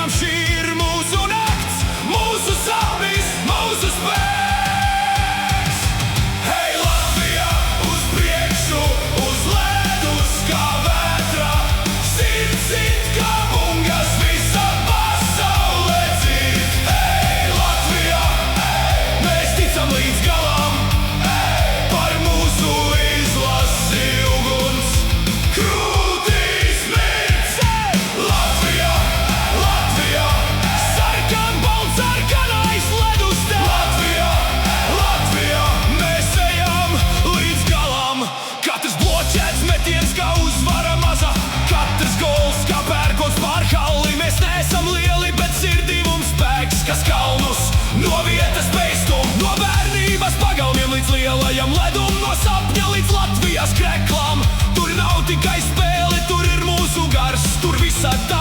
tiešām šī ir mūsu nakts, mūsu sapnis, mūsu spēks. Hei, Latvija, uz priekšu, uz ledus kā vētra, sirds it kā bungas, visa pasaule dzird. Hei, Latvija, mēs ticam līdz galam, par mūsu izlasi uguns krūtīs mirds. Latvija, Latvija, sarkan balts, sarkanais ledus tev. Latvija, Latvija, mēs ejam līdz galam. Katrs bloķēts metiens kā uzvara maza, katrs gols kā pērkots pār halli. Mēs neesam lieli, bet sirdī mums spēks, kas kalnus no vietas peistum, no bērnības pagalmiem līdz lielajam ledum, no sapņa līdz Latvijas kreklam. Tur nav tikai spēle, tur ir mūsu gars, tur visā tā